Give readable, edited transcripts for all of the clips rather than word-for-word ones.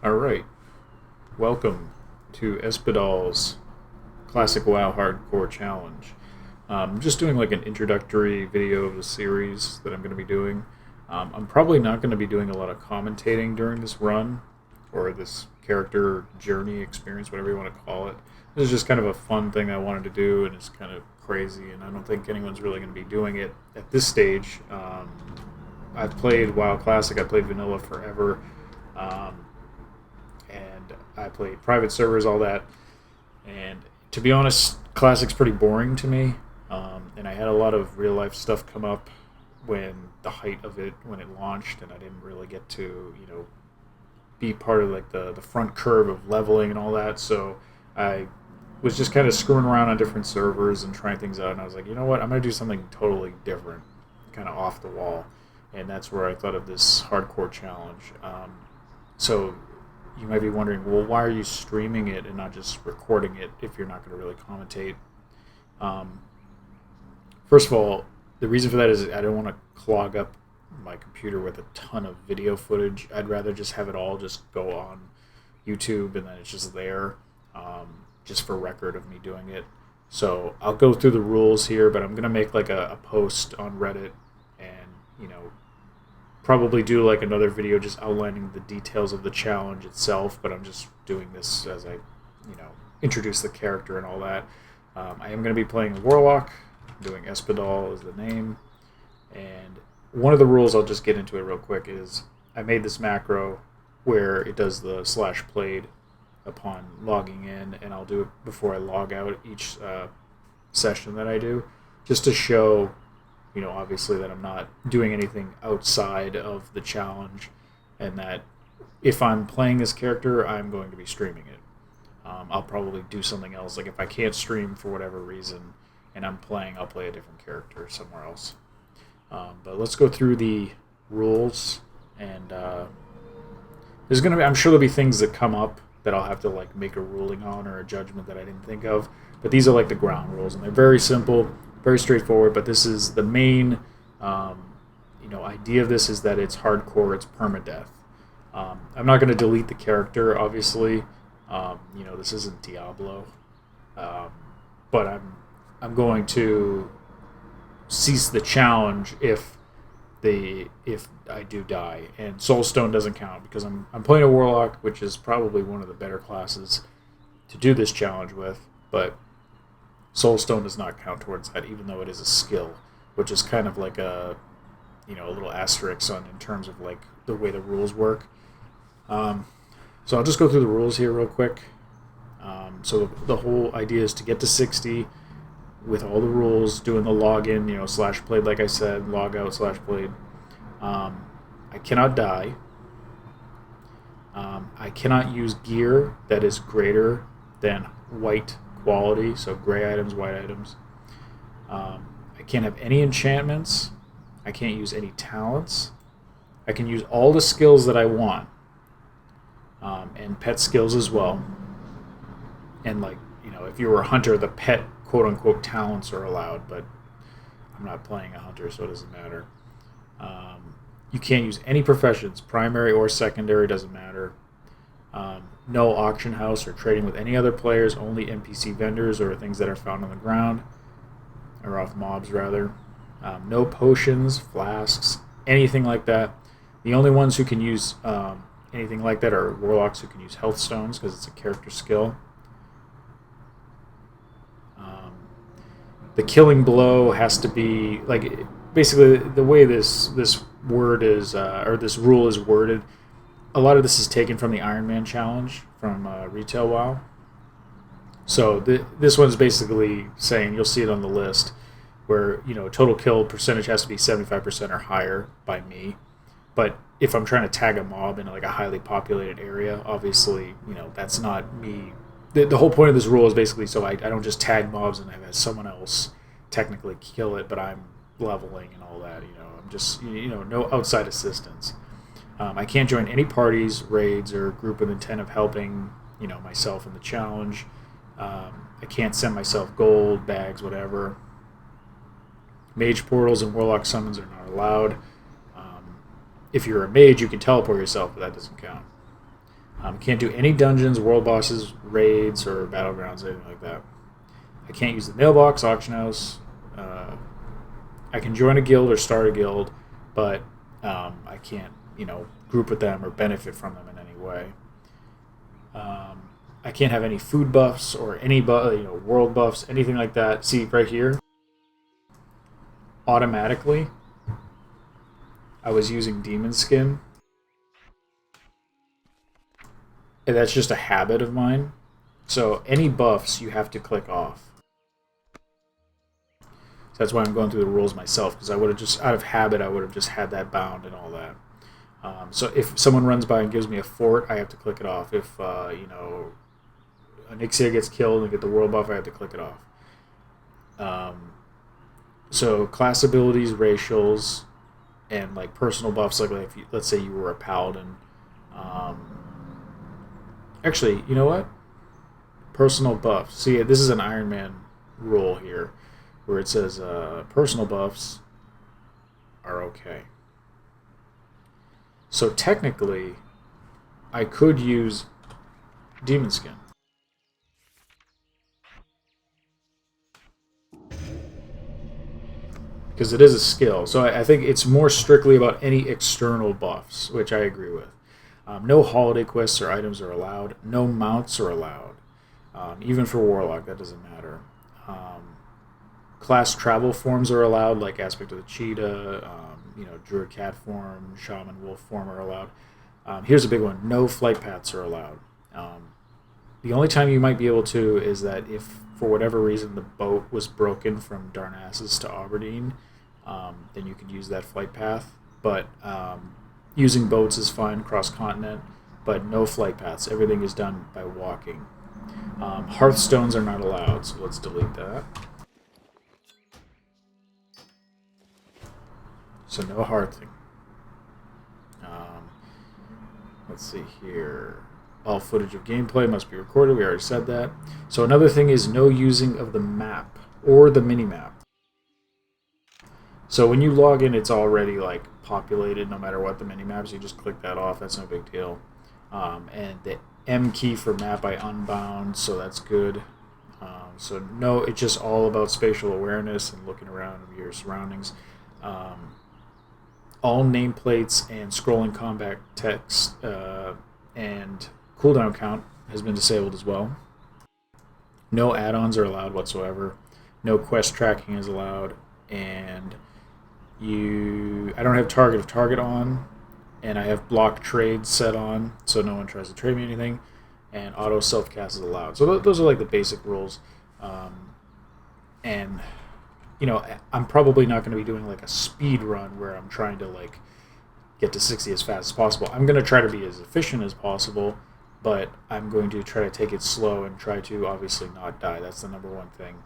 Alright, welcome to Espidal's Classic WoW Hardcore Challenge. I'm just doing like an introductory video of the series that I'm going to be doing. I'm probably not going to be doing a lot of commentating during this run, or this character journey experience, whatever you want to call it. This is just kind of a fun thing I wanted to do, and it's kind of crazy, and I don't think anyone's really going to be doing it at this stage. I've played WoW Classic, I played Vanilla forever. And I played private servers, all that. And to be honest, Classic's pretty boring to me. And I had a lot of real life stuff come up when the height of it, when it launched, and I didn't really get to, be part of like the front curve of leveling and all that. So I was just kind of screwing around on different servers and trying things out. And I was like, you know what, I'm going to do something totally different, kind of off the wall. And that's where I thought of this hardcore challenge. So you might be wondering, well, why are you streaming it and not just recording it if you're not going to really commentate? First of all, the reason for that is I don't want to clog up my computer with a ton of video footage. I'd rather just have it all just go on YouTube and then it's just there, just for record of me doing it. So I'll go through the rules here, but I'm going to make like a post on Reddit and, probably do like another video just outlining the details of the challenge itself, but I'm just doing this as I, introduce the character and all that. I am going to be playing a Warlock, doing Espidal as the name, and one of the rules, I'll just get into it real quick, is I made this macro where it does the /played upon logging in, and I'll do it before I log out each session that I do, just to show obviously that I'm not doing anything outside of the challenge, and that if I'm playing this character, I'm going to be streaming it. I'll probably do something else. Like if I can't stream for whatever reason and I'm playing, I'll play a different character somewhere else. But let's go through the rules, and there's going to be, I'm sure there'll be things that come up that I'll have to like make a ruling on or a judgment that I didn't think of. But these are like the ground rules, and they're very simple, very straightforward. But this is the main, idea of this is that it's hardcore, it's permadeath. I'm not going to delete the character, obviously. This isn't Diablo, but I'm going to cease the challenge if I do die, and Soulstone doesn't count because I'm playing a Warlock, which is probably one of the better classes to do this challenge with, but Soulstone does not count towards that, even though it is a skill, which is kind of like a little asterisk on in terms of like the way the rules work. So I'll just go through the rules here real quick. So the whole idea is to get to 60 with all the rules, doing the login, /played, like I said, log out /played. I cannot die. I cannot use gear that is greater than white quality, so gray items, white items. I can't have any enchantments. I can't use any talents. I can use all the skills that I want, and pet skills as well. And like, if you were a hunter, the pet quote-unquote talents are allowed, but I'm not playing a hunter, so it doesn't matter. You can't use any professions, primary or secondary, doesn't matter. No auction house or trading with any other players, only NPC vendors or things that are found on the ground, or off mobs rather. No potions, flasks, anything like that. The only ones who can use anything like that are Warlocks who can use health stones because it's a character skill. The killing blow has to be like, basically the way this word is or this rule is worded. A lot of this is taken from the Iron Man challenge from Retail WoW. So this one's basically saying, you'll see it on the list, where total kill percentage has to be 75% or higher by me. But if I'm trying to tag a mob in like a highly populated area, obviously that's not me. The whole point of this rule is basically so I don't just tag mobs and have someone else technically kill it, but I'm leveling and all that. I'm just no outside assistance. I can't join any parties, raids, or group with intent of helping myself in the challenge. I can't send myself gold, bags, whatever. Mage portals and Warlock summons are not allowed. If you're a mage, you can teleport yourself, but that doesn't count. Can't do any dungeons, world bosses, raids, or battlegrounds, anything like that. I can't use the mailbox, auction house. I can join a guild or start a guild, but I can't, group with them or benefit from them in any way. I can't have any food buffs or any world buffs, anything like that. See right here, automatically, I was using demon skin, and that's just a habit of mine. So any buffs you have to click off. So that's why I'm going through the rules myself, because I would have just, out of habit, I would have just had that bound and all that. So if someone runs by and gives me a fort, I have to click it off. If an Ixia gets killed and get the world buff, I have to click it off. So class abilities, racials, and like personal buffs, like if let's say you were a paladin. Actually, you know what? Personal buffs. See, this is an Iron Man rule here, where it says personal buffs are okay. So technically, I could use demon skin. Because it is a skill. So I think it's more strictly about any external buffs, which I agree with. No holiday quests or items are allowed. No mounts are allowed. Even for Warlock, that doesn't matter. Class travel forms are allowed, like Aspect of the Cheetah, Druid Cat form, Shaman Wolf form are allowed. Here's a big one. No flight paths are allowed. The only time you might be able to is that if, for whatever reason, the boat was broken from Darnassus to Aberdeen, then you could use that flight path. But using boats is fine cross-continent, but no flight paths. Everything is done by walking. Hearthstones are not allowed, so let's delete that. So no hearthing. Let's see here. All footage of gameplay must be recorded. We already said that. So another thing is no using of the map or the mini-map. So when you log in, it's already like populated no matter what the mini-maps. You just click that off. That's no big deal. And the M key for map I unbound, so that's good. So no, it's just all about spatial awareness and looking around your surroundings. All nameplates and scrolling combat text and cooldown count has been disabled as well. No add-ons are allowed whatsoever. No quest tracking is allowed, and I don't have target of target on, and I have block trade set on, so no one tries to trade me anything, and auto self-cast is allowed. So those are like the basic rules, and I'm probably not going to be doing like a speed run where I'm trying to like get to 60 as fast as possible. I'm going to try to be as efficient as possible, but I'm going to try to take it slow and try to obviously not die. That's the number one thing.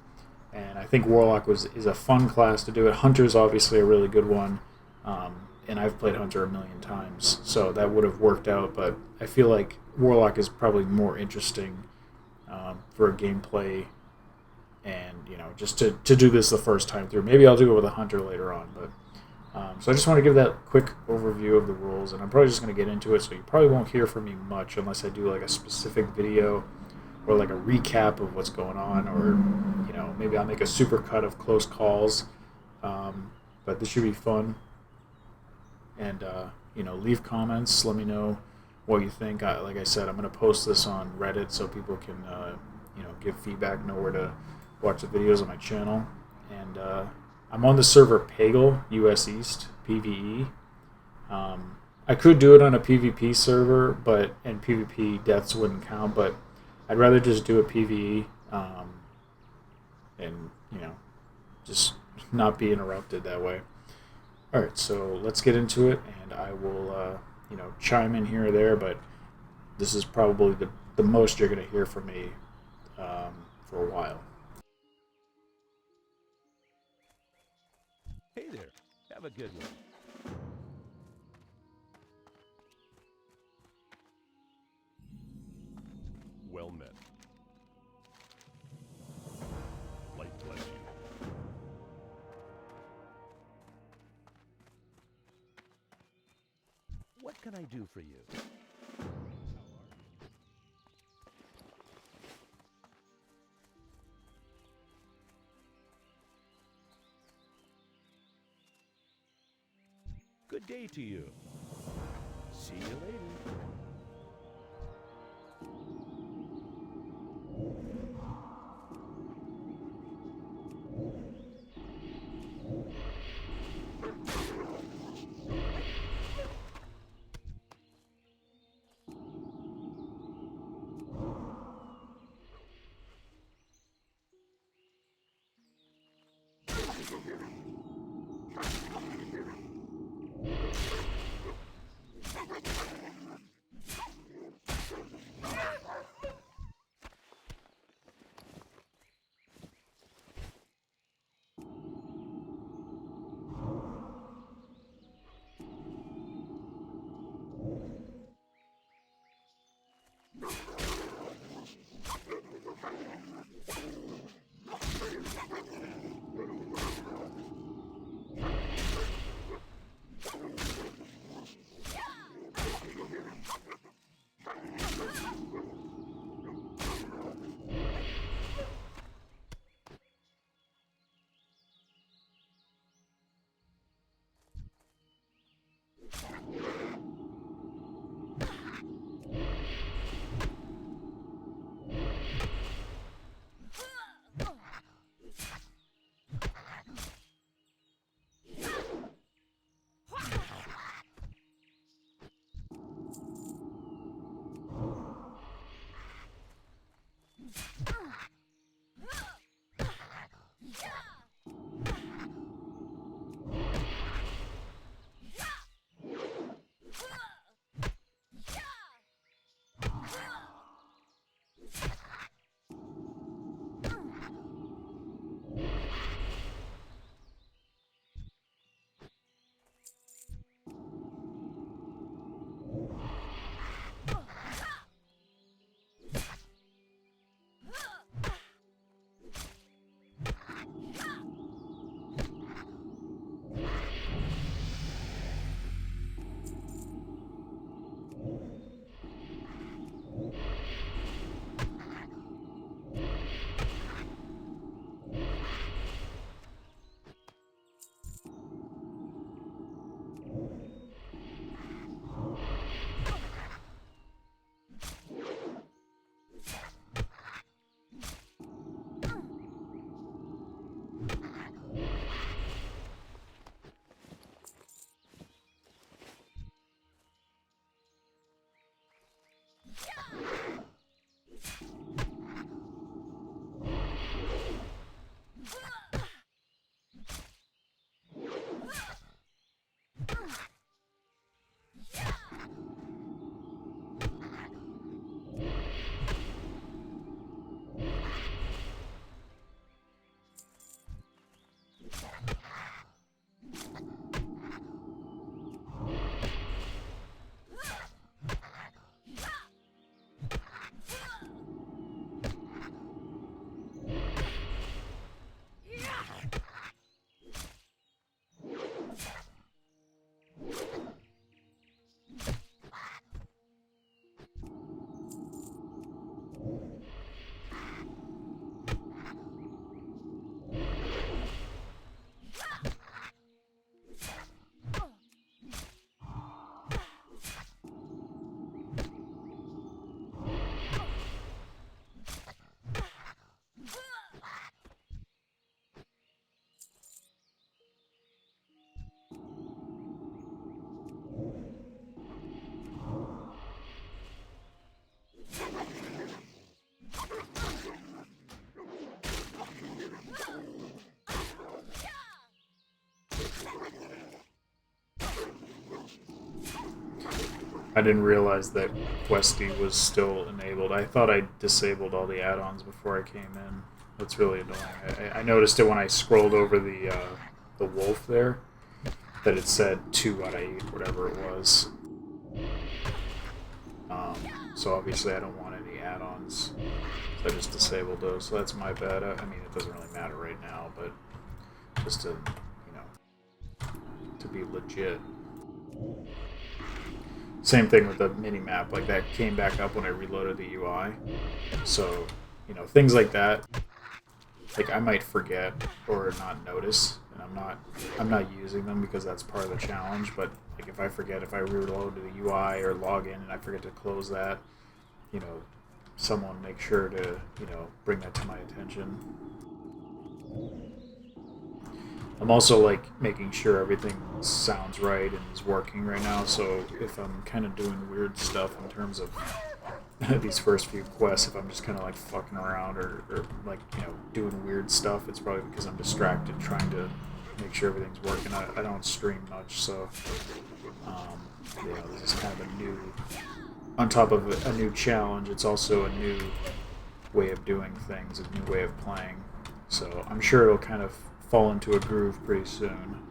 And I think Warlock is a fun class to do it. Hunter's obviously a really good one, and I've played Hunter a million times, so that would have worked out, but I feel like Warlock is probably more interesting for a gameplay and just to do this the first time through. Maybe I'll do it with a Hunter later on, but so I just want to give that quick overview of the rules, and I'm probably just going to get into it, so you probably won't hear from me much unless I do like a specific video or like a recap of what's going on, or maybe I'll make a super cut of close calls, but this should be fun, and leave comments, let me know what you think. Like I said, I'm going to post this on Reddit so people can give feedback, know where to watch the videos on my channel. And I'm on the server Pagel, US East, PvE. I could do it on a PvP server, and PvP deaths wouldn't count, but I'd rather just do a PvE and just not be interrupted that way. Alright, so let's get into it, and I will chime in here or there, but this is probably the most you're going to hear from me for a while. Hey there, have a good one. Well met. Light bless you. What can I do for you? Good day to you. See you later. I didn't realize that Questy was still enabled. I thought I disabled all the add-ons before I came in. That's really annoying. I noticed it when I scrolled over the wolf there, that it said 2 out of 8, whatever it was. So obviously I don't want any add-ons. So I just disabled those. So that's my bad. I mean, it doesn't really matter right now, but just to, to be legit. Same thing with the mini-map, like that came back up when I reloaded the UI. So, things like that, like I might forget or not notice, and I'm not using them because that's part of the challenge. But like if I forget, if I reload the UI or log in and I forget to close that, you know, someone make sure to, you know, bring that to my attention. I'm also like making sure everything sounds right and is working right now. So if I'm kind of doing weird stuff in terms of these first few quests, if I'm just kind of like fucking around or like, you know, doing weird stuff, it's probably because I'm distracted trying to make sure everything's working. I don't stream much, so you know, this is kind of a new, on top of a new challenge, it's also a new way of doing things, a new way of playing. So I'm sure it'll kind of fall into a groove pretty soon.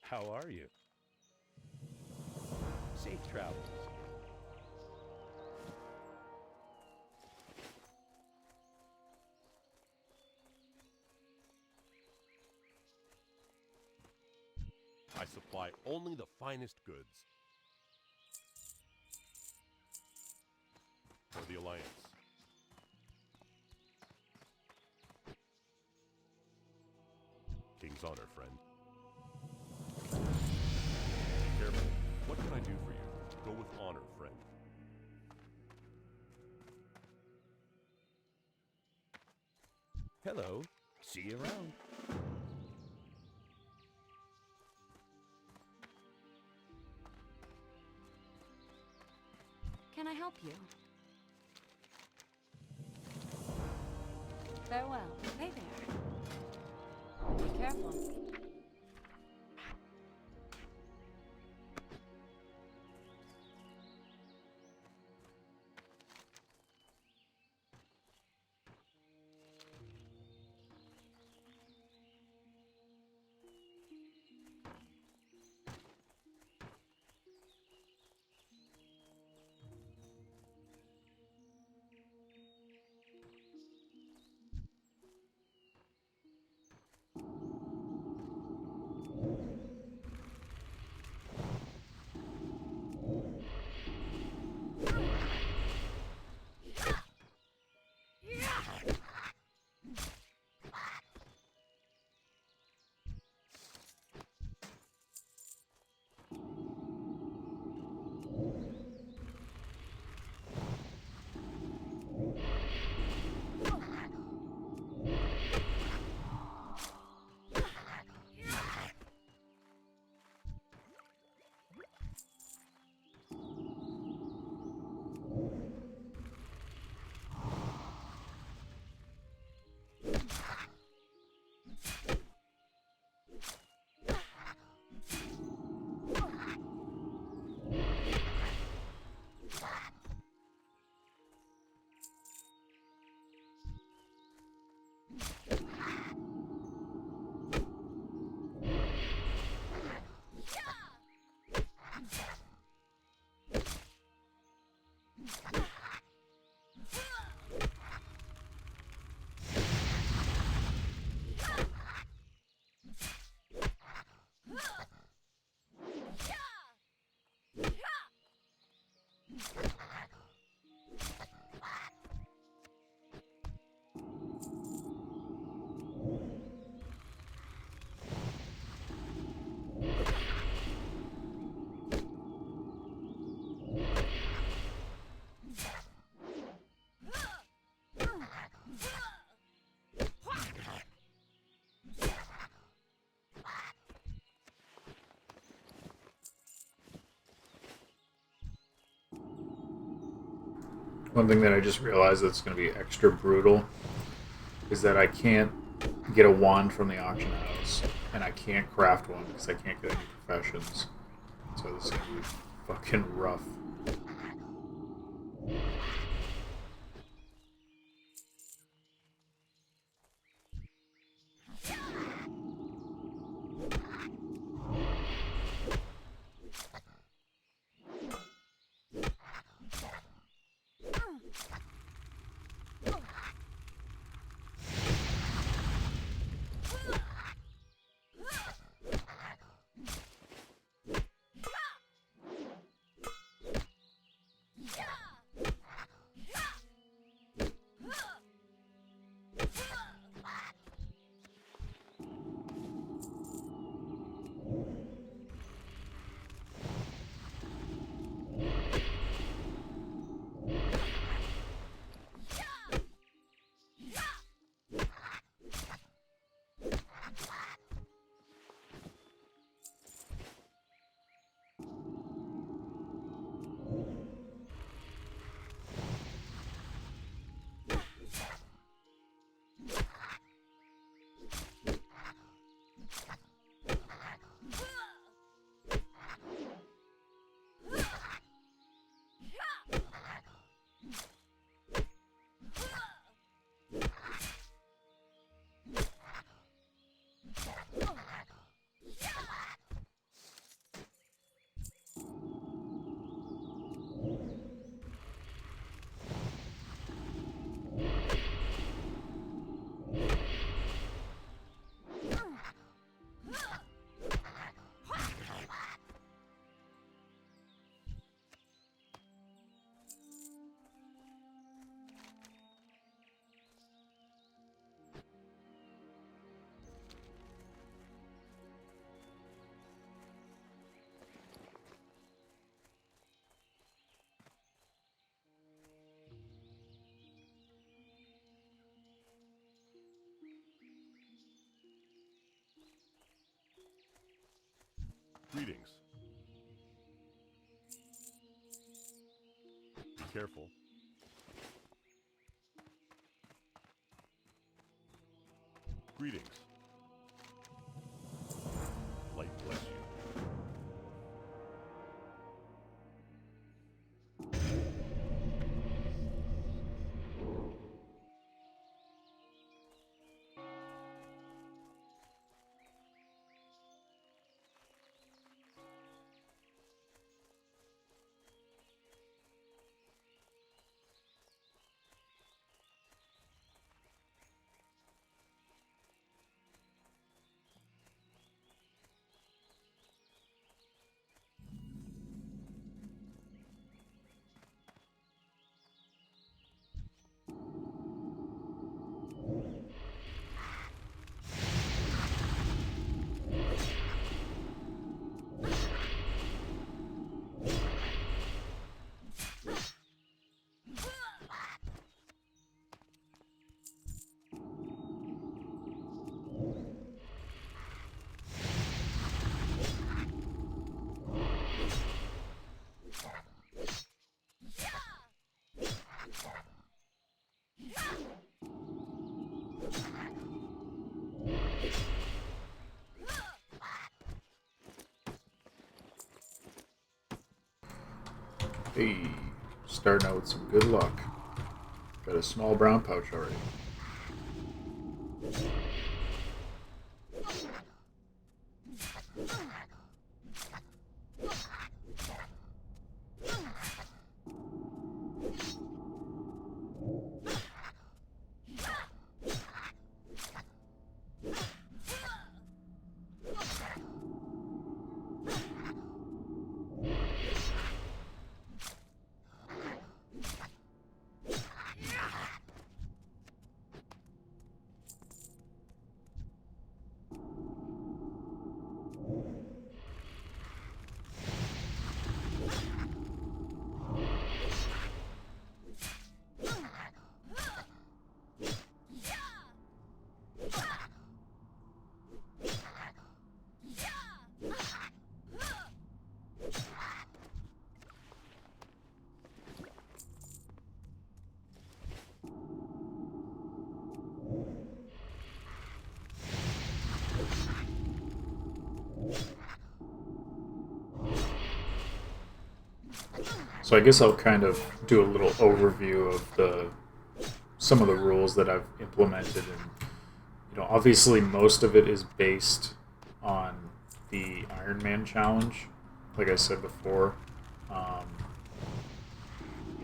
How are you? Safe travels. I supply only the finest goods. For the Alliance. King's honor, friend. Careful. What can I do for you? Go with honor, friend. Hello. See you around. Can I help you? Farewell. Hey there. Be careful. One thing that I just realized that's going to be extra brutal is that I can't get a wand from the auction house, and I can't craft one because I can't get any professions. So this is gonna be fucking rough. Greetings. Be careful. Greetings. Light bless you. Hey, starting out with some good luck. Got a small brown pouch already. So I guess I'll kind of do a little overview of some of the rules that I've implemented, and obviously most of it is based on the Iron Man challenge, like I said before.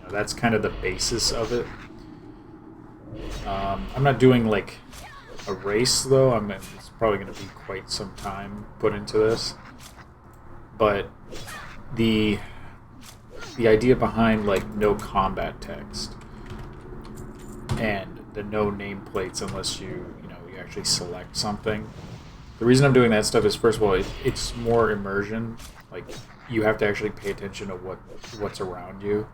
That's kind of the basis of it. I'm not doing like a race though. It's probably going to be quite some time put into this, but the idea behind like no combat text and the no nameplates unless you actually select something. The reason I'm doing that stuff is, first of all, it's more immersion. Like, you have to actually pay attention to what's around you.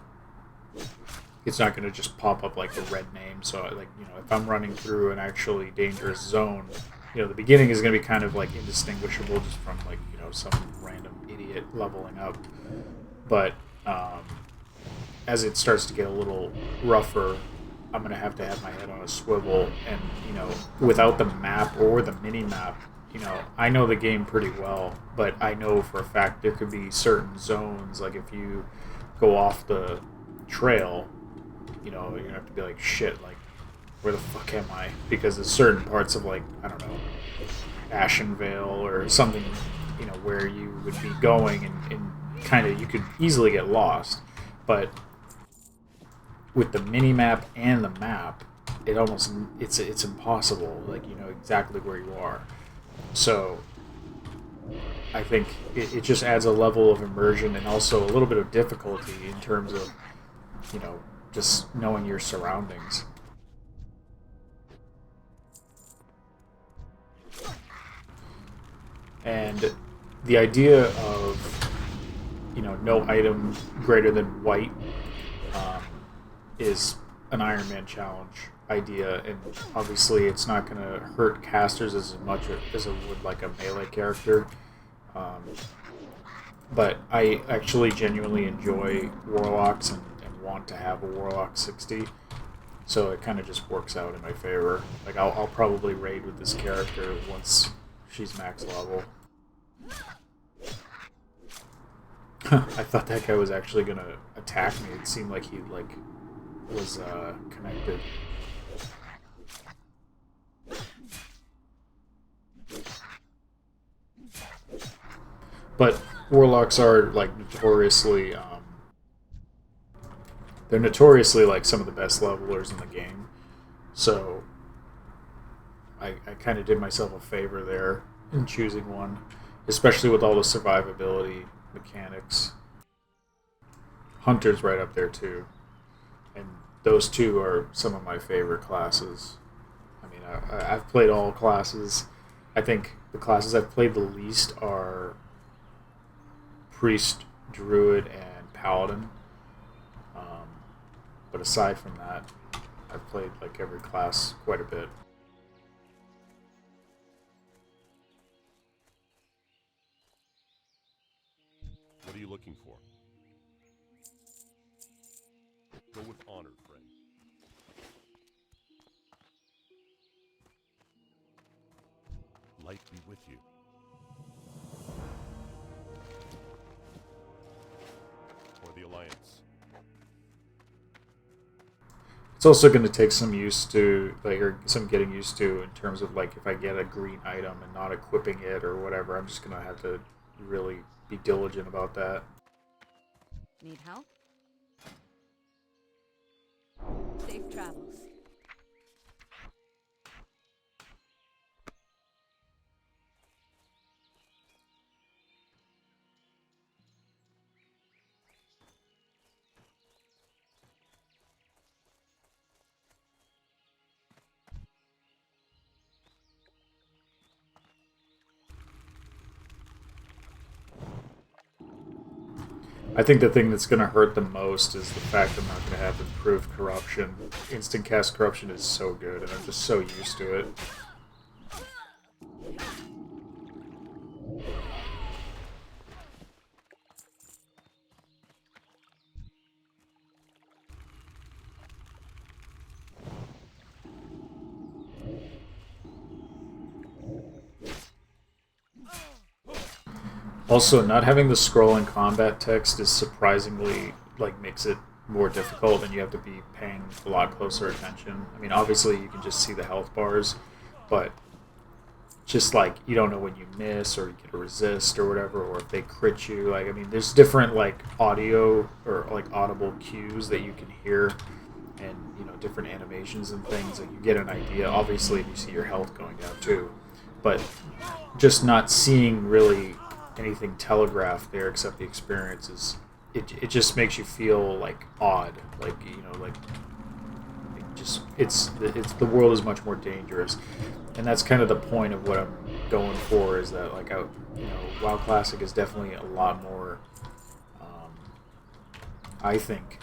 It's not going to just pop up like a red name. So, like, if I'm running through an actually dangerous zone, the beginning is going to be kind of like indistinguishable just from like some random idiot leveling up. But as it starts to get a little rougher, I'm going to have my head on a swivel, and, without the map or the mini-map, I know the game pretty well, but I know for a fact there could be certain zones, like if you go off the trail, you're going to have to be like, shit, like, where the fuck am I? Because there's certain parts of, like, I don't know, Ashenvale or something, where you would be going, and kind of, you could easily get lost, but with the mini map and the map, it's impossible. Like, you know exactly where you are. So I think it just adds a level of immersion and also a little bit of difficulty in terms of just knowing your surroundings. And the idea of no item greater than white is an Iron Man challenge idea, and obviously it's not going to hurt casters as much as it would like a melee character. But I actually genuinely enjoy Warlocks and want to have a Warlock 60, so it kind of just works out in my favor. Like, I'll probably raid with this character once she's max level. I thought that guy was actually going to attack me. It seemed like he was connected. But Warlocks are like notoriously they're notoriously like some of the best levelers in the game. So I kind of did myself a favor there in choosing one, especially with all the survivability mechanics. Hunter's right up there too, and those two are some of my favorite classes. I mean, I've played all classes. I think the classes I've played the least are Priest, Druid, and Paladin. But aside from that, I've played like every class quite a bit. What are you looking for? Go with honor, friend. Light be with you. For the Alliance. It's also going to take some some getting used to in terms of like if I get a green item and not equipping it or whatever. I'm just going to have to really be diligent about that. Need help? Safe travels. I think the thing that's going to hurt the most is the fact I'm not going to have improved corruption. Instant cast corruption is so good, and I'm just so used to it. Also, not having the scrolling combat text is surprisingly like makes it more difficult, and you have to be paying a lot closer attention. I mean, obviously you can just see the health bars, but just like you don't know when you miss or you get a resist or whatever, or if they crit you. Like, I mean, there's different like audio or like audible cues that you can hear, and different animations and things, and you get an idea. Obviously, you see your health going down too, but just not seeing really anything telegraphed there except the experiences. It just makes you feel like odd, like like it's the world is much more dangerous, and that's kind of the point of what I'm going for. Is that like WoW Classic is definitely a lot more. I think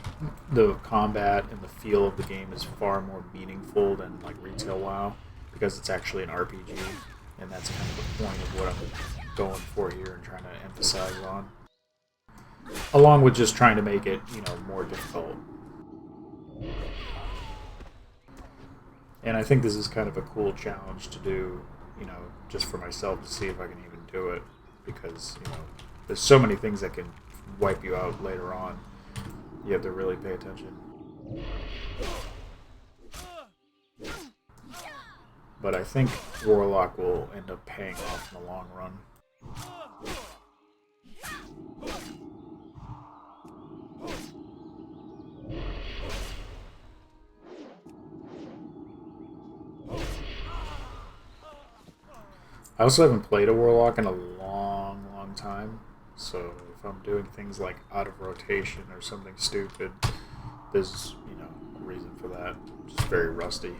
the combat and the feel of the game is far more meaningful than like retail WoW, because it's actually an RPG, and that's kind of the point of what I'm going for here and trying to emphasize on, along with just trying to make it more difficult. And I think this is kind of a cool challenge to do, just for myself, to see if I can even do it, because there's so many things that can wipe you out later on. You have to really pay attention. But I think Warlock will end up paying off in the long run. I also haven't played a Warlock in a long, long time, so if I'm doing things like out of rotation or something stupid, there's, a reason for that. I'm just very rusty.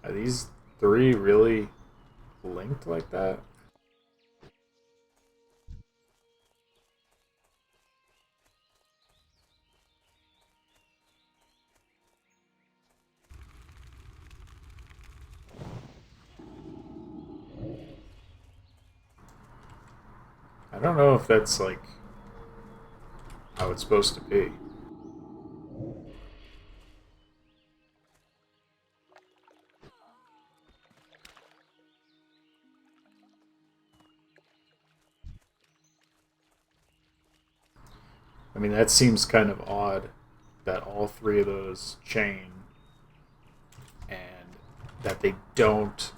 Are these three really linked like that? I don't know if that's like how it's supposed to be. I mean, that seems kind of odd that all three of those chain and that they don't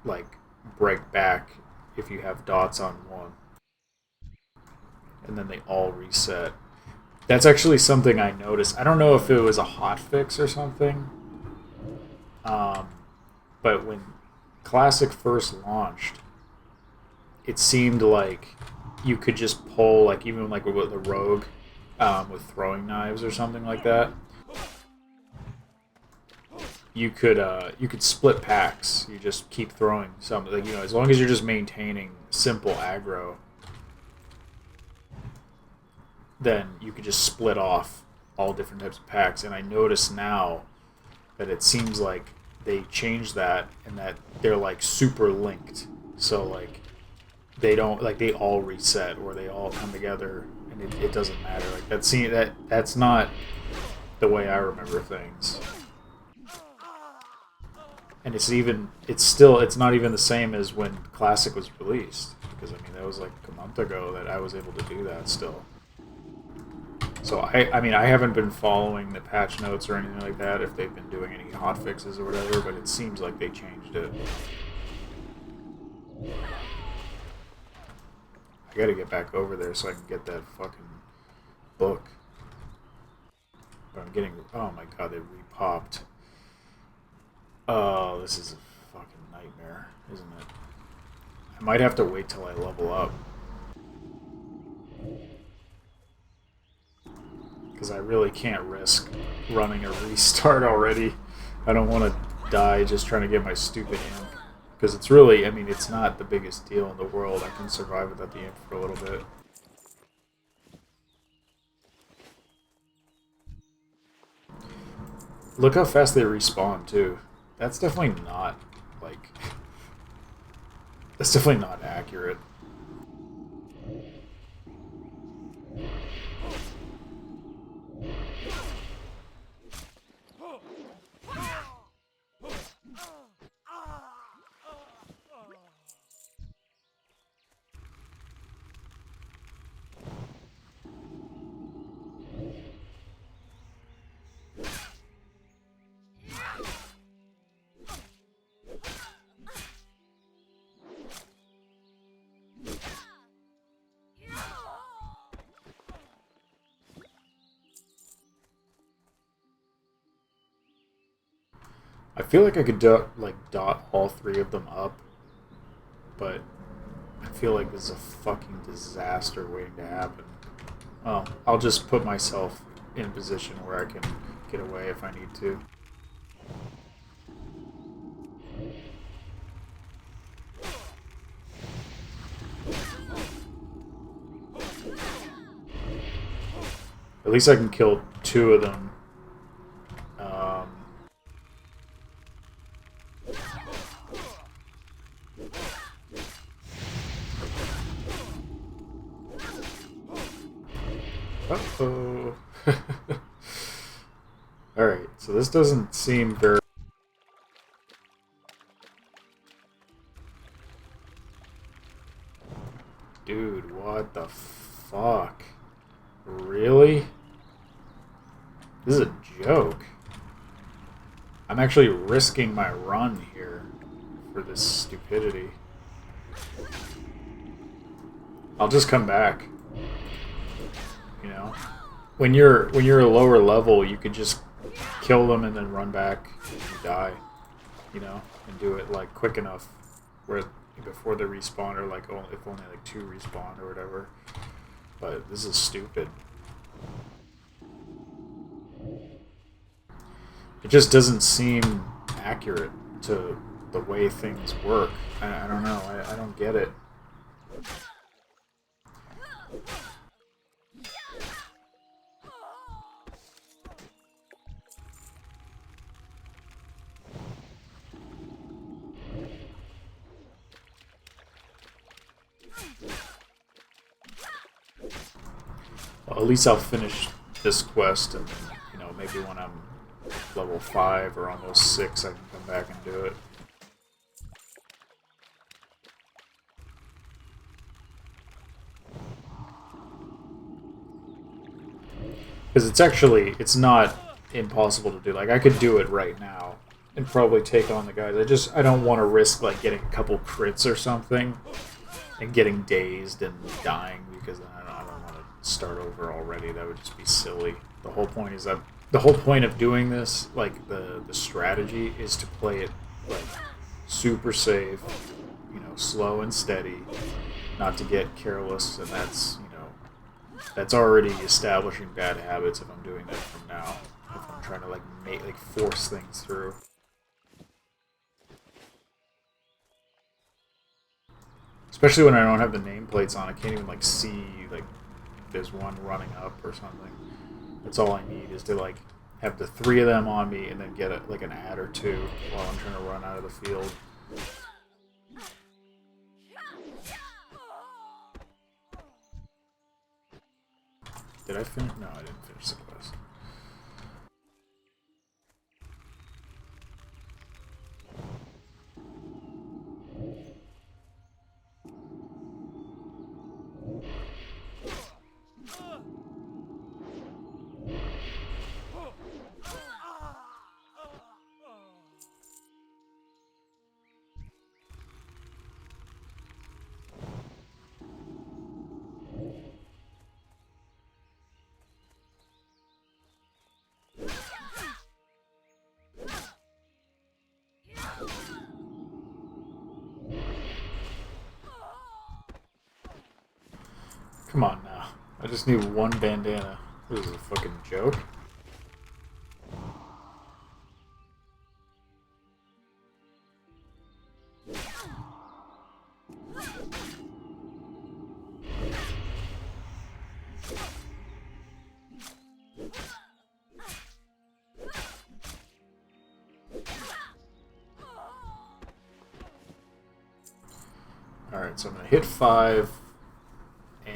like break back if you have dots on one, and then they all reset. That's actually something I noticed. I don't know if it was a hot fix or something, um, but when Classic first launched, it seemed like you could just pull, like even like with the rogue, with throwing knives or something like that. You could split packs. You just keep throwing something, like, as long as you're just maintaining simple aggro, then you could just split off all different types of packs. And I notice now that it seems like they changed that, and that they're like super linked. So like they don't, like, they all reset or they all come together, and it doesn't matter. Like that's not the way I remember things. And it's not even the same as when Classic was released, because I mean that was like a month ago that I was able to do that still. So I mean I haven't been following the patch notes or anything like that, if they've been doing any hot fixes or whatever, but it seems like they changed it. I gotta get back over there so I can get that fucking book. But I'm getting... Oh my god, they repopped. Oh, this is a fucking nightmare, isn't it? I might have to wait till I level up, because I really can't risk running a restart already. I don't want to die just trying to get my stupid amp. Because it's really, I mean, it's not the biggest deal in the world. I can survive without the amp for a little bit. Look how fast they respawn, too. That's definitely not, like... That's definitely not accurate. I feel like I could dot all three of them up, but I feel like this is a fucking disaster waiting to happen. Well, I'll just put myself in a position where I can get away if I need to. At least I can kill two of them. Uh-oh. Alright, so this doesn't seem very... Dude, what the fuck? Really? This is a joke. I'm actually risking my run here for this stupidity. I'll just come back. You know? When you're a lower level, you could just kill them and then run back and die. You know? And do it like quick enough where before they respawn, or like if only like 2 respawn or whatever. But this is stupid. It just doesn't seem accurate to the way things work. I don't know. I don't get it. Well, at least I'll finish this quest, and you know, maybe when I'm level 5 or almost 6, I can come back and do it. Because it's not impossible to do. Like, I could do it right now and probably take on the guys. I don't want to risk like getting a couple crits or something and getting dazed and dying, because then I don't want to start over already. That would just be silly. The whole point is that the whole point of doing this, like the strategy, is to play it like super safe, you know, slow and steady, not to get careless, and that's already establishing bad habits if I'm doing that from now. If I'm trying to like force things through. Especially when I don't have the nameplates on, I can't even like see like if there's one running up or something. That's all I need, is to like have the 3 of them on me and then get like an ad or 2 while I'm trying to run out of the field. Did I finish? No, I didn't finish the quest. Come on now. I just need 1 bandana. This is a fucking joke. Alright, so I'm going to hit 5, and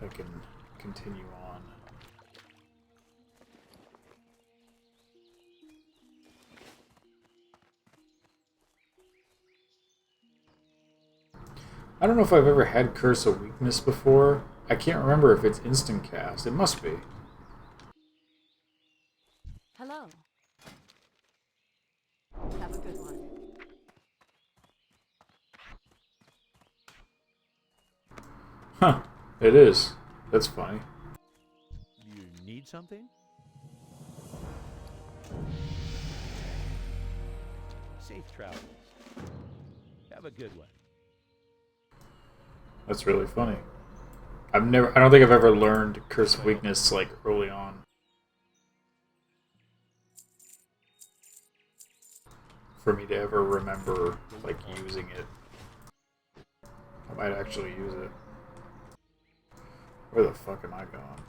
I can continue on. I don't know if I've ever had Curse of Weakness before. I can't remember if it's instant cast. It must be. Hello. Have a good one. Huh. It is. That's funny. You need something? Safe travels. Have a good one. That's really funny. I don't think I've ever learned Curse of Weakness like early on. For me to ever remember like using it. I might actually use it. Where the fuck am I going?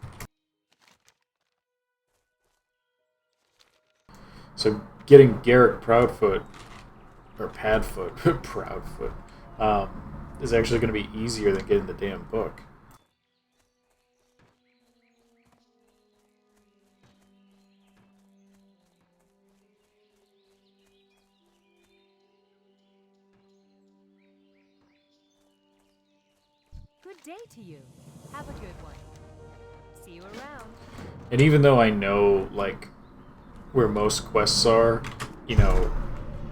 So getting Garrick Proudfoot, or Padfoot, Proudfoot, is actually going to be easier than getting the damn book. Good day to you. Have a good one. See you around. And even though I know, like, where most quests are, you know,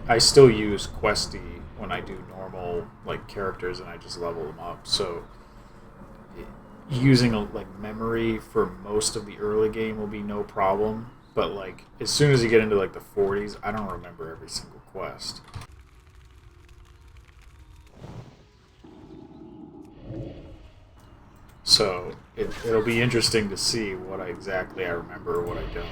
I still use Questy when I do normal, like, characters and I just level them up. So, using, like, memory for most of the early game will be no problem. But, like, as soon as you get into, like, the 40s, I don't remember every single quest. So it'll be interesting to see what exactly I remember or what I don't.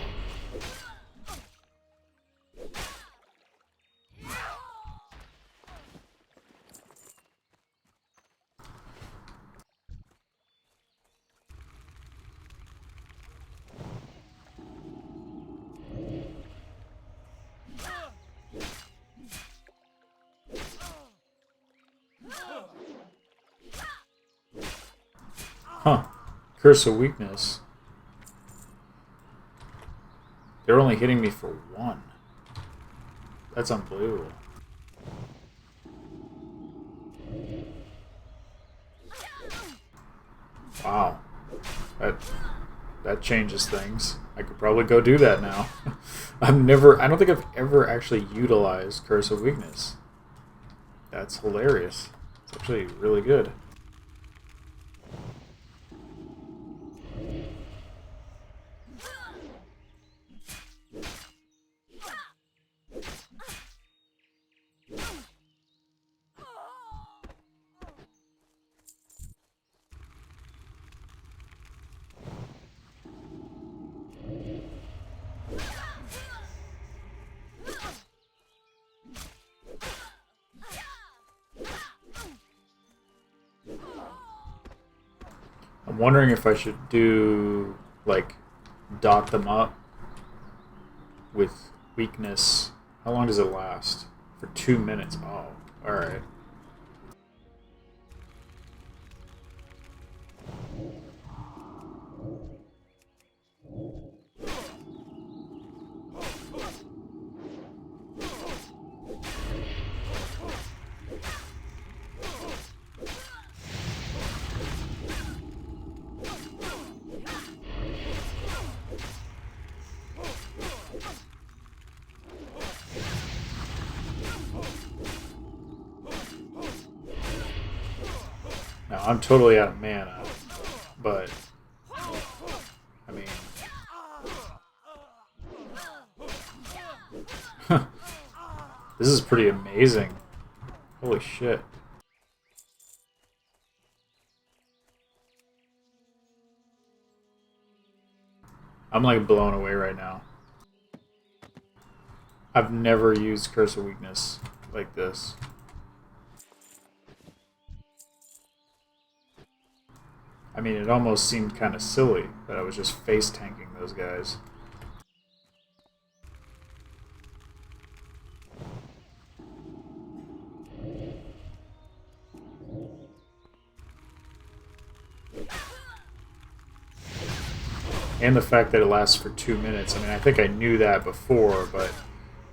Huh. Curse of Weakness. They're only hitting me for 1. That's unbelievable. Wow. That changes things. I could probably go do that now. I don't think I've ever actually utilized Curse of Weakness. That's hilarious. It's actually really good. I'm wondering if I should do, like, dot them up with weakness. How long does it last? For 2 minutes. Oh, alright. Now, I'm totally out of mana, but, I mean... This is pretty amazing. Holy shit. I'm, like, blown away right now. I've never used Curse of Weakness like this. I mean, it almost seemed kind of silly that I was just face tanking those guys. And the fact that it lasts for 2 minutes. I mean, I think I knew that before, but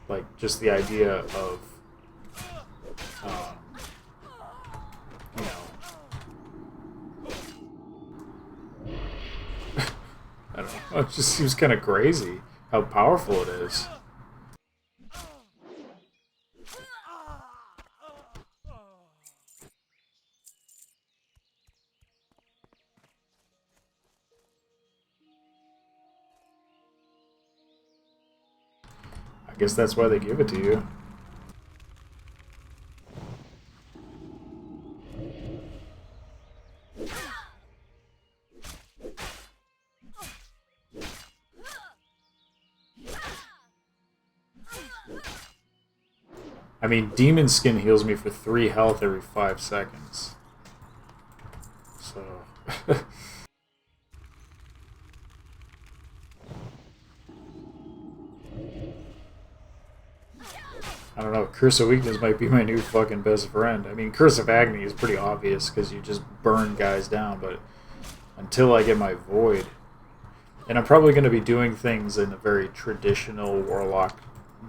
like just the idea of, you know, I don't know. It just seems kind of crazy how powerful it is. I guess that's why they give it to you. I mean, Demon Skin heals me for 3 health every 5 seconds. So... I don't know, Curse of Weakness might be my new fucking best friend. I mean, Curse of Agony is pretty obvious because you just burn guys down, but until I get my Void... And I'm probably going to be doing things in a very traditional Warlock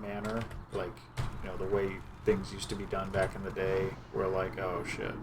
manner, like, you know, the way things used to be done back in the day, where like, oh shit.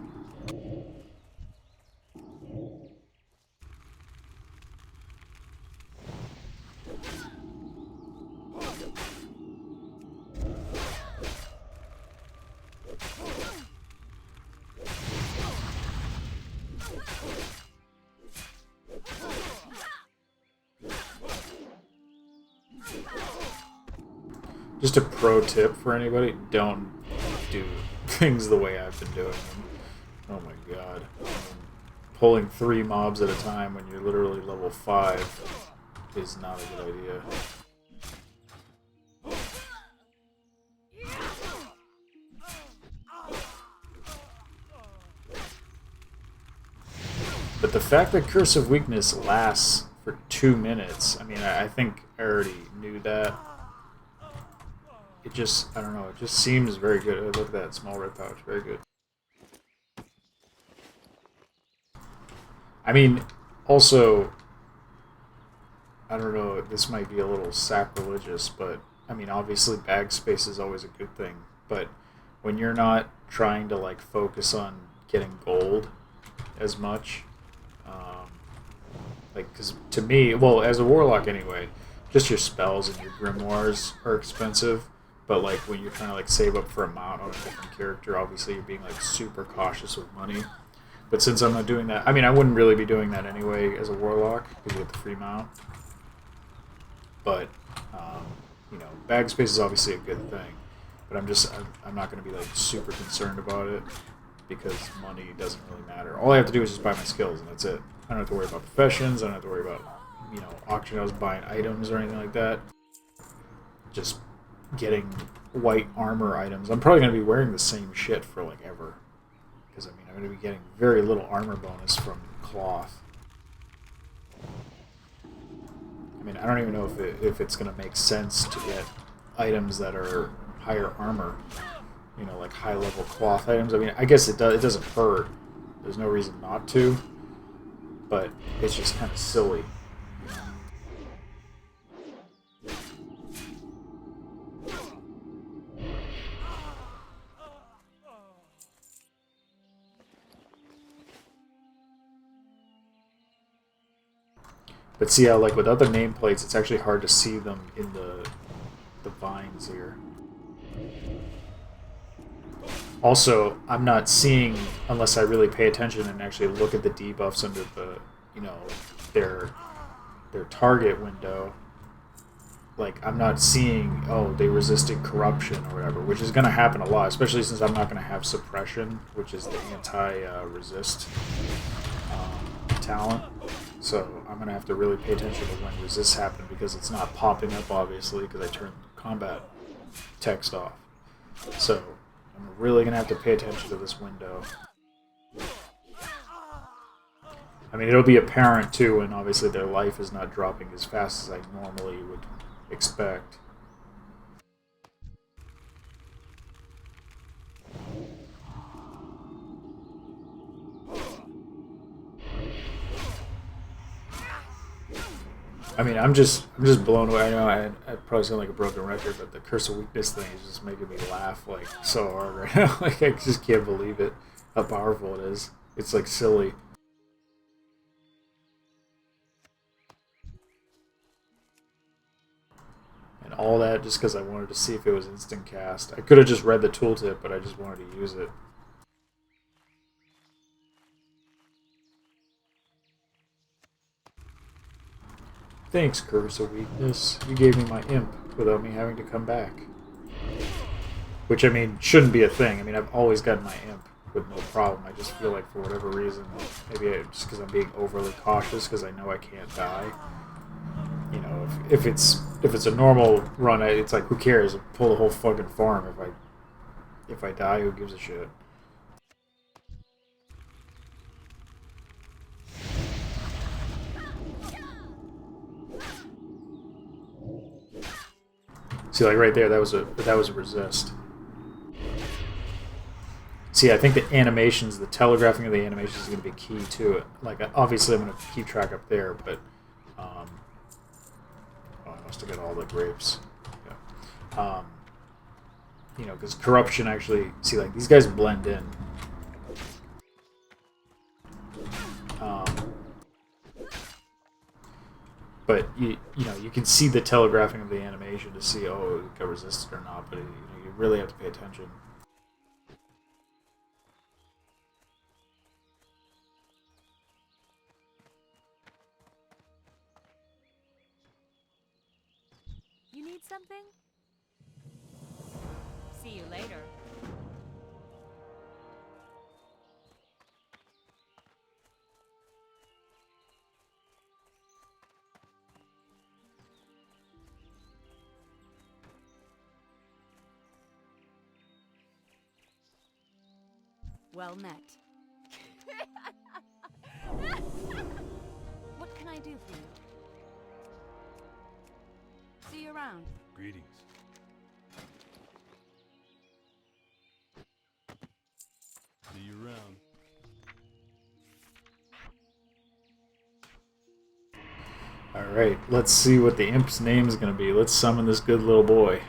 Just a pro tip for anybody, don't do things the way I've been doing them. Oh my god. Pulling 3 mobs at a time when you're literally level 5 is not a good idea. But the fact that Curse of Weakness lasts for 2 minutes, I mean, I think I already knew that. It just, I don't know, it just seems very good. Look at that small red pouch, very good. I mean, also, I don't know, this might be a little sacrilegious, but, I mean, obviously bag space is always a good thing, but when you're not trying to, like, focus on getting gold as much, like, because to me, well, as a Warlock anyway, just your spells and your grimoires are expensive, but, like, when you're trying to, like, save up for a mount on a different character, obviously you're being, like, super cautious with money. But since I'm not doing that, I mean, I wouldn't really be doing that anyway as a Warlock, because you get the free mount. But, you know, bag space is obviously a good thing. But I'm not going to be, like, super concerned about it, because money doesn't really matter. All I have to do is just buy my skills, and that's it. I don't have to worry about professions, I don't have to worry about, you know, auction house buying items or anything like that. Just getting white armor items. I'm probably going to be wearing the same shit for, like, ever. Because, I mean, I'm going to be getting very little armor bonus from cloth. I mean, I don't even know if it's going to make sense to get items that are higher armor. You know, like high-level cloth items. I mean, I guess it doesn't hurt. There's no reason not to. But it's just kind of silly. But see how, like, with other nameplates, it's actually hard to see them in the vines here. Also, I'm not seeing, unless I really pay attention and actually look at the debuffs under the, you know, their target window. Like, I'm not seeing, oh, they resisted corruption or whatever, which is going to happen a lot, especially since I'm not going to have suppression, which is the anti-resist talent. So I'm going to have to really pay attention to when resists happen, because it's not popping up, obviously, because I turned combat text off. So I'm really going to have to pay attention to this window. I mean, it'll be apparent, too, and obviously their life is not dropping as fast as I normally would expect. I mean, I'm just blown away. I know I probably sound like a broken record, but the curse of weakness thing is just making me laugh like so hard right now. Like I just can't believe it, how powerful it is. It's like silly. And all that just because I wanted to see if it was instant cast. I could have just read the tooltip, but I just wanted to use it. Thanks, Curse of Weakness. You gave me my imp without me having to come back. Which, I mean, shouldn't be a thing. I mean, I've always gotten my imp with no problem. I just feel like for whatever reason, maybe just because I'm being overly cautious because I know I can't die. You know, if it's a normal run, it's like, who cares? I'll pull the whole fucking farm. If I die, who gives a shit? See, like right there, that was a resist. See, I think the animations, the telegraphing of the animations is going to be key to it. Like, obviously, I'm going to keep track up there, but oh, I must have got all the grapes. Yeah. You know, because corruption actually, see, like these guys blend in. But you know, you can see the telegraphing of the animation to see, oh, it got resisted or not. But you really have to pay attention. You need something? See you later. Well met. What can I do for you? See you around. Greetings. See you around. Alright, let's see what the imp's name is going to be. Let's summon this good little boy.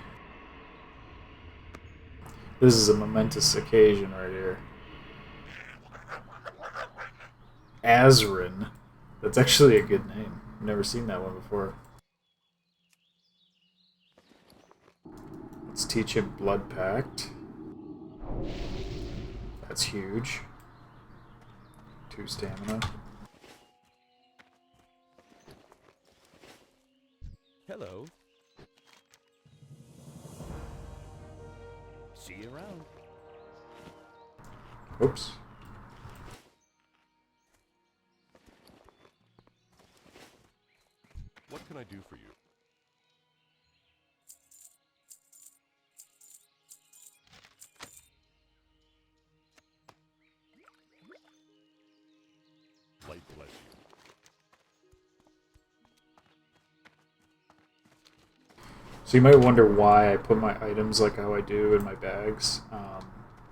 This is a momentous occasion right here. Azrin. That's actually a good name. I've never seen that one before. Let's teach him Blood Pact. That's huge. 2 stamina. Hello. See you around. Oops. What can I do for you? Light bless you. So you might wonder why I put my items like how I do in my bags.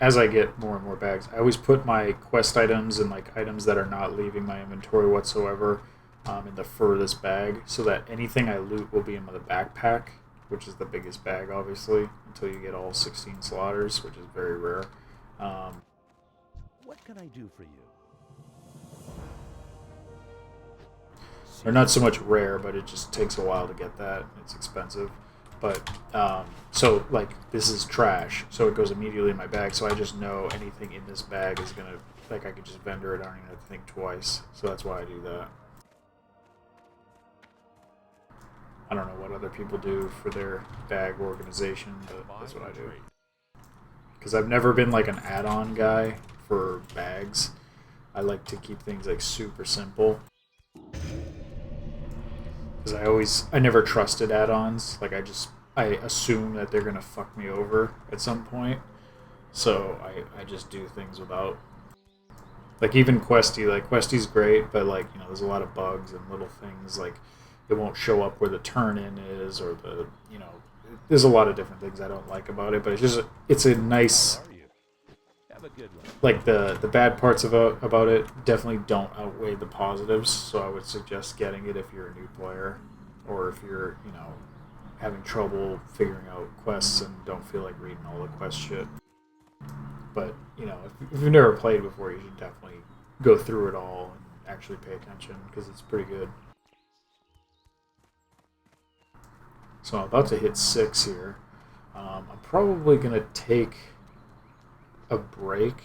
As I get more and more bags, I always put my quest items and like items that are not leaving my inventory whatsoever in the furthest bag, so that anything I loot will be in the backpack, which is the biggest bag, obviously, until you get all 16 slaughters, which is very rare. What can I do for you? They're not so much rare, but it just takes a while to get that. It's expensive. But, so, like, this is trash, so it goes immediately in my bag, so I just know anything in this bag is going to, like, I could just vendor it, I don't even have to think twice, so that's why I do that. I don't know what other people do for their bag organization, but that's what I do. Because I've never been, like, an add-on guy for bags. I like to keep things, like, super simple. Because I never trusted add-ons. Like, I assume that they're going to fuck me over at some point. So I just do things without. Like, even Questy. Like, Questy's great, but, like, you know, there's a lot of bugs and little things. Like, it won't show up where the turn-in is, or the, you know, there's a lot of different things I don't like about it. But it's a nice... Have a good one. Like, the bad parts about it definitely don't outweigh the positives, so I would suggest getting it if you're a new player. or if you're, having trouble figuring out quests and don't feel like reading all the quest shit. But, if you've never played before, you should definitely go through it all and actually pay attention, because it's pretty good. So I'm about to hit 6 here. I'm probably going to take a break.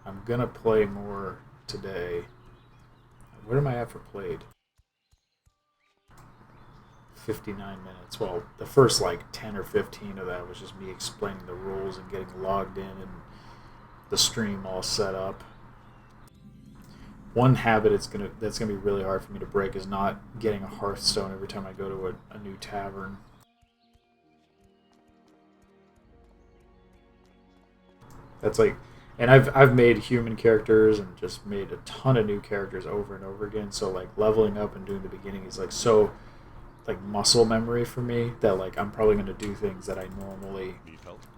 I'm going to play more today. Where am I at for played? 59 minutes. Well, the first 10 or 15 of that was just me explaining the rules and getting logged in and the stream all set up. One habit that's gonna be really hard for me to break is not getting a Hearthstone every time I go to a new tavern. And I've made human characters and just made a ton of new characters over and over again. So leveling up and doing the beginning is so muscle memory for me that I'm probably gonna do things that I normally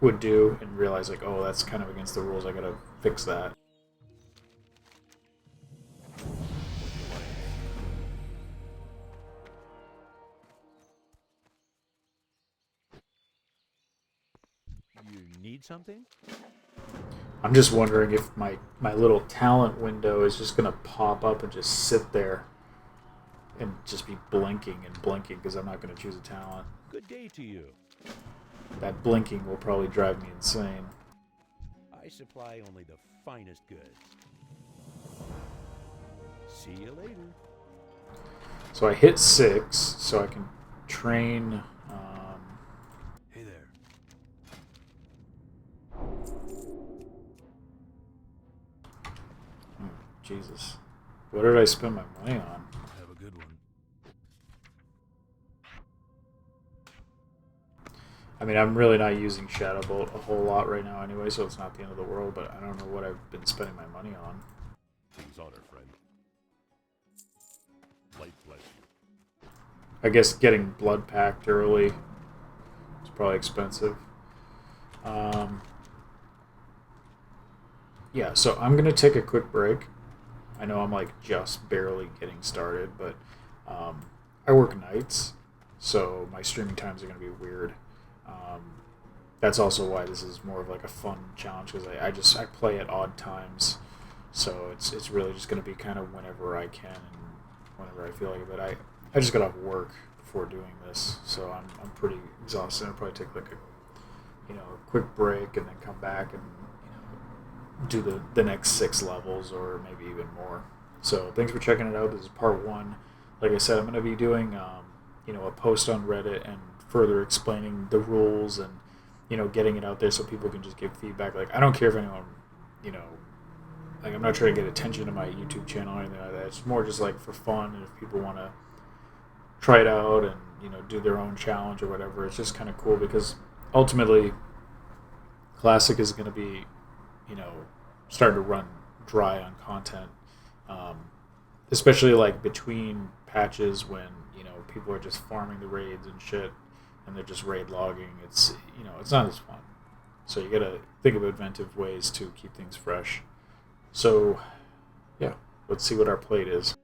would do and realize oh, that's kind of against the rules. I gotta fix that. You need something? I'm just wondering if my little talent window is just gonna pop up and just sit there and just be blinking and blinking because I'm not gonna choose a talent. Good day to you. That blinking will probably drive me insane. I supply only the finest goods. See you later. So I hit 6, so I can train. Hey there. Jesus. What did I spend my money on? Have a good one. I mean, I'm really not using Shadow Bolt a whole lot right now anyway, so it's not the end of the world, but I don't know what I've been spending my money on. Things honor, friend. Light bless you. I guess getting blood packed early is probably expensive. Yeah, so I'm going to take a quick break. I know I'm just barely getting started, but I work nights, so my streaming times are going to be weird. That's also why this is more of a fun challenge, because I play at odd times, so it's really just going to be kind of whenever I can and whenever I feel like it. But I just got off work before doing this, so I'm pretty exhausted. I'll probably take a quick break and then come back and do the next 6 levels or maybe even more. So thanks for checking it out. This is part 1. Like I said, I'm going to be doing a post on Reddit and further explaining the rules and getting it out there so people can just give feedback. I don't care if anyone I'm not trying to get attention to my YouTube channel or anything like that. It's more just for fun, and if people want to try it out and do their own challenge or whatever, it's just kind of cool, because ultimately Classic is going to be starting to run dry on content, especially between patches when people are just farming the raids and shit and they're just raid logging. It's it's not as fun, so you gotta think of inventive ways to keep things fresh. So yeah, let's see what our plate is.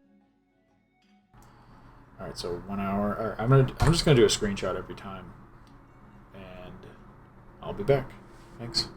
Alright, so 1 hour. I'm just gonna do a screenshot every time and I'll be back. Thanks.